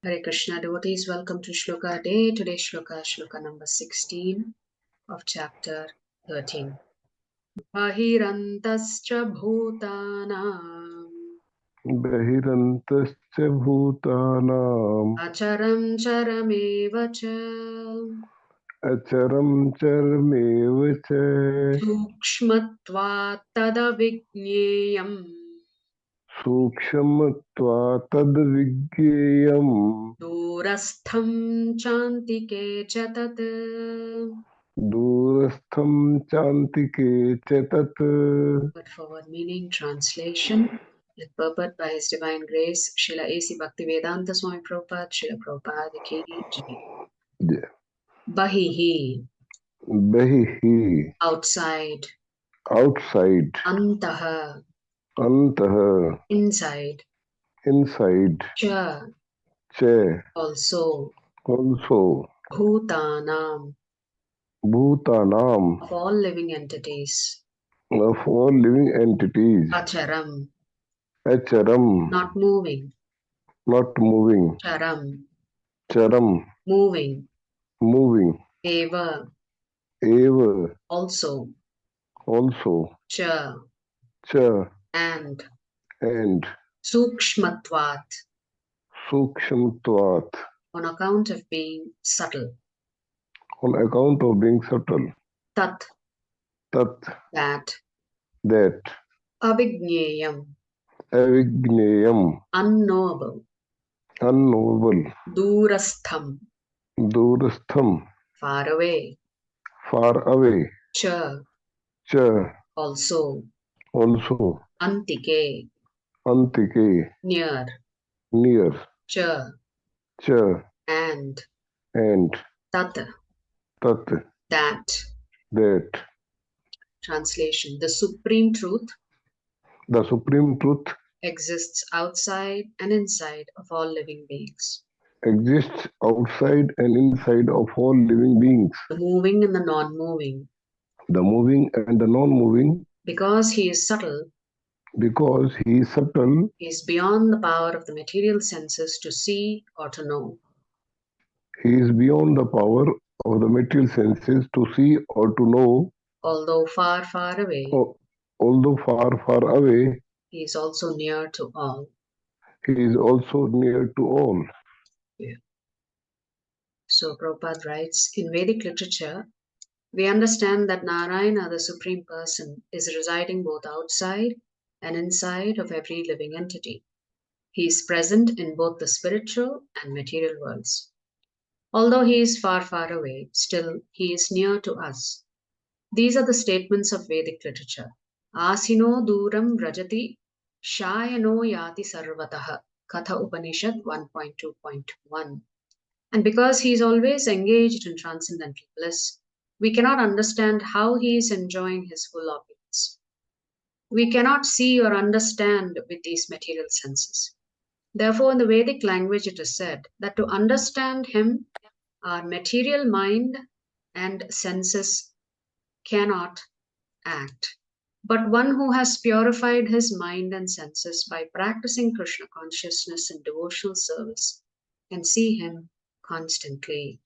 Hare Krishna devotees, welcome to Shloka Day. Today's Shloka, Shloka number 16 of chapter 13. Bahirantascha bhutanam Bahirantascha bhutanam acharam charameva cha acharam charameva cha sukshmatvat tadavijneyam sukshamatva tadvigyayam durastham chantike cha tat. durastham chantike cha tat. Word for word meaning, translation. With purport by His Divine Grace, Srila A.C. Bhaktivedanta Swami Prabhupada, Srila Prabhupada Ki Jai. Bahihi, Bahihi, outside. outside. Antaha, Antaha, inside. inside. Cha, Cha, also. also. Bhutanam, Bhutanam, of all living entities. of all living entities. Acharam, Acharam, not moving. not moving. Charam, Charam, moving. moving. Eva, Eva, also. also. Cha, Cha, and. and. Sukshmatvat, Sukshamtvat, on account of being subtle. on account of being subtle. Tat, Tat, that. that. Avijneyam, Avigneyam, unknowable. unknowable. Durastham, Durastham, far away. far away. Cha, Cha, also. also. Antike, Antike, near. near. Cha, Cha, and. and. Tat, Tat, that. that. Translation: the supreme truth The supreme truth exists outside and inside of all living beings. exists outside and inside of all living beings. The moving and the non-moving. The moving and the non-moving. Because he is subtle. Because he is subtle. He is beyond the power of the material senses to see or to know. He is beyond the power of the material senses to see or to know. Although far, far away. Although far, far away. He is also near to all. He is also near to all. Yeah. So Prabhupada writes, in Vedic literature, we understand that Narayana, the Supreme Person, is residing both outside and inside of every living entity. He is present in both the spiritual and material worlds. Although he is far, far away, still he is near to us. These are the statements of Vedic literature. Asino duram rajati shayano yati sarvataha. Katha Upanishad 1.2.1. And because he is always engaged in transcendental bliss, we cannot understand how he is enjoying his full opulence. We cannot see or understand with these material senses. Therefore, in the Vedic language, it is said that to understand him, our material mind and senses cannot act. But one who has purified his mind and senses by practicing Krishna consciousness and devotional service can see him constantly.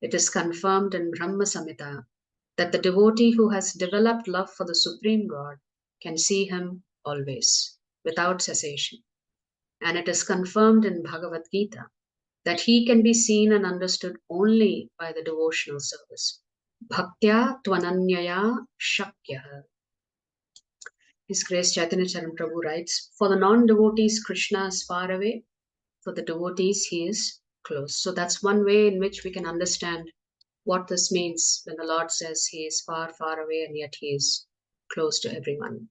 It is confirmed in Brahma Samhita that the devotee who has developed love for the Supreme God can see him always, without cessation. And it is confirmed in Bhagavad Gita that he can be seen and understood only by the devotional service. Bhaktya tvananyaya shakya. His Grace Chaitanya Charan Prabhu writes, for the non-devotees, Krishna is far away. For the devotees, he is close. So that's one way in which we can understand what this means when the Lord says he is far, far away and yet he is close to everyone.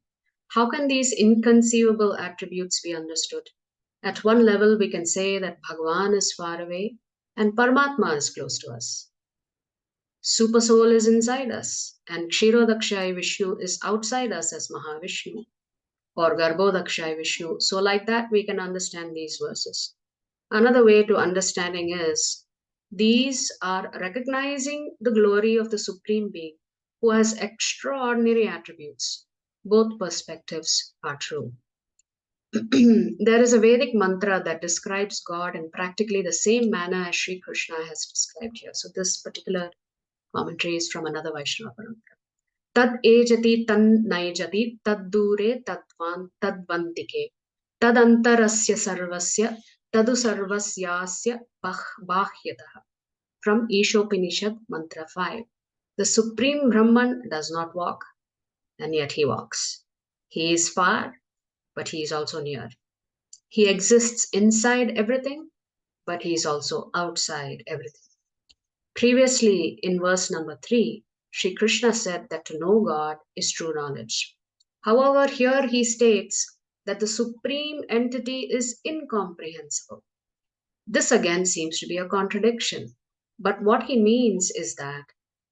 How can these inconceivable attributes be understood? At one level, we can say that Bhagavan is far away and Paramatma is close to us. Super Soul is inside us and Kshirodakshai Vishnu is outside us as Mahavishnu or Garbhodakshai Vishnu. So like that, we can understand these verses. Another way to understanding is these are recognizing the glory of the Supreme Being who has extraordinary attributes. Both perspectives are true. There is a Vedic mantra that describes God in practically the same manner as Sri Krishna has described here. So this particular commentary is from another Vaishnava parampara. Tad ejati tan naijati tad dure tadvantike tad antarasya sarvasya tadu sarvasyasya bahyatah. From Ishopanishad Mantra 5. The Supreme Brahman does not walk, and yet he walks. He is far, but he is also near. He exists inside everything, but he is also outside everything. Previously, in verse number 3, Sri Krishna said that to know God is true knowledge. However, here he states that the supreme entity is incomprehensible. This again seems to be a contradiction. But what he means is that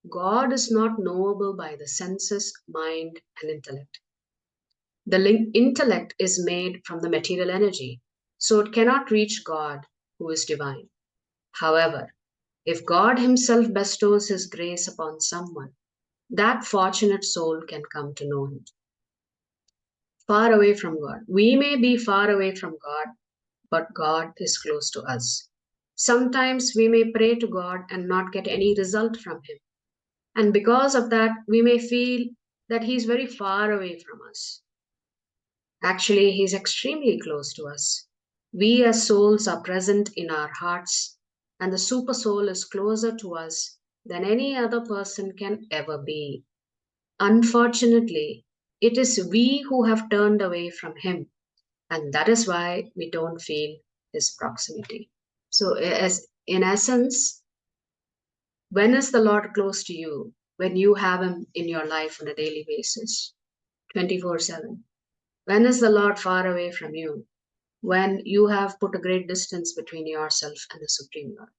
God is not knowable by the senses, mind, and intellect. The intellect is made from the material energy, so it cannot reach God, who is divine. However, if God himself bestows his grace upon someone, that fortunate soul can come to know him. Far away from God. We may be far away from God, but God is close to us. Sometimes we may pray to God and not get any result from him. And because of that, we may feel that he's very far away from us. Actually, he's extremely close to us. We as souls are present in our hearts, and the super soul is closer to us than any other person can ever be. Unfortunately, it is we who have turned away from him, and that is why we don't feel his proximity. So, as in essence, when is the Lord close to you? When you have him in your life on a daily basis, 24/7. When is the Lord far away from you? When you have put a great distance between yourself and the Supreme Lord.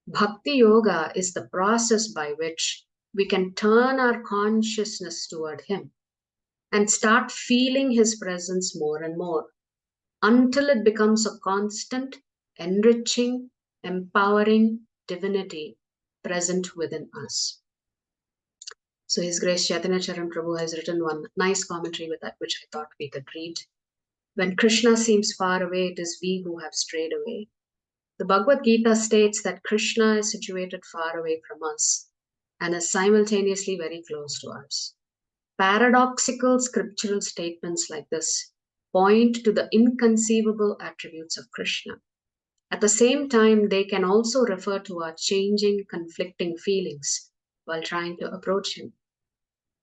Bhakti Yoga is the process by which we can turn our consciousness toward him and start feeling his presence more and more until it becomes a constant, enriching, empowering divinity present within us. So His Grace Chaitanya Charan Prabhu has written one nice commentary with that, which I thought we could read. When Krishna seems far away, it is we who have strayed away. The Bhagavad Gita states that Krishna is situated far away from us and is simultaneously very close to us. Paradoxical scriptural statements like this point to the inconceivable attributes of Krishna. At the same time, they can also refer to our changing, conflicting feelings while trying to approach him.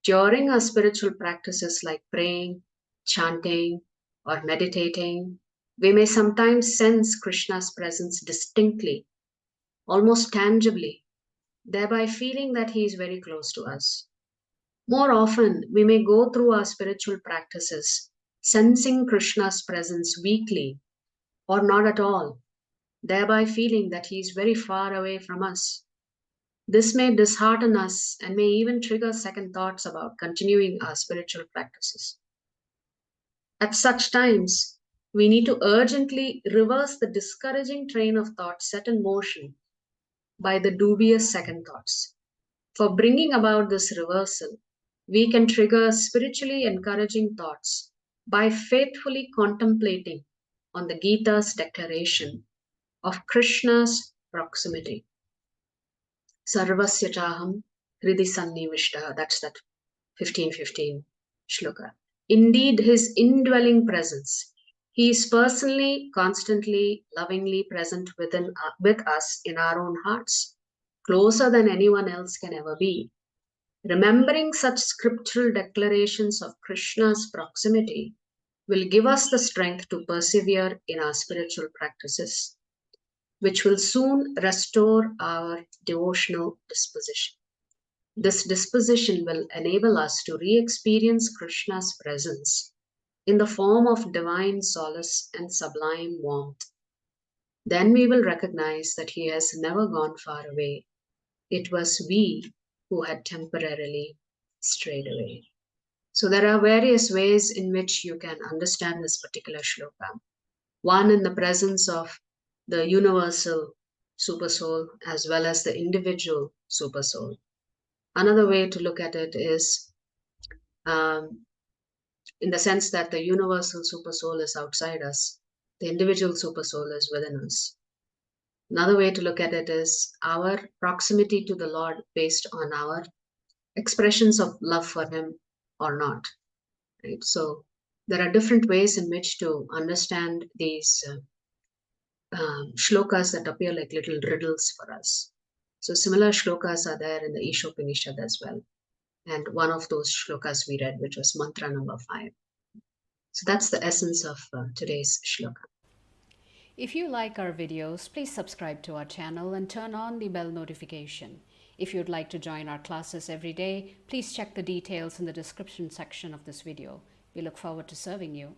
During our spiritual practices like praying, chanting, or meditating, we may sometimes sense Krishna's presence distinctly, almost tangibly, thereby feeling that he is very close to us. More often, we may go through our spiritual practices sensing Krishna's presence weakly or not at all, thereby feeling that he is very far away from us. This may dishearten us and may even trigger second thoughts about continuing our spiritual practices. At such times, we need to urgently reverse the discouraging train of thought set in motion by the dubious second thoughts. For bringing about this reversal, we can trigger spiritually encouraging thoughts by faithfully contemplating on the Gita's declaration of Krishna's proximity. Sarvasya chaham hridi sannivishtaha. That's that 15:15 shloka. Indeed, his indwelling presence. He is personally, constantly, lovingly present with us in our own hearts, closer than anyone else can ever be. Remembering such scriptural declarations of Krishna's proximity will give us the strength to persevere in our spiritual practices, which will soon restore our devotional disposition. This disposition will enable us to re-experience Krishna's presence in the form of divine solace and sublime warmth. Then we will recognize that he has never gone far away. It was we who had temporarily strayed away. So there are various ways in which you can understand this particular shloka. One, in the presence of the universal supersoul as well as the individual supersoul. Another way to look at it is in the sense that the universal super soul is outside us, the individual super soul is within us. Another way to look at it is our proximity to the Lord based on our expressions of love for Him or not. Right? So there are different ways in which to understand these shlokas that appear like little riddles for us. So similar shlokas are there in the Ishopanishad as well. And one of those shlokas we read, which was mantra number 5. So that's the essence of today's shloka. If you like our videos, please subscribe to our channel and turn on the bell notification. If you'd like to join our classes every day, please check the details in the description section of this video. We look forward to serving you.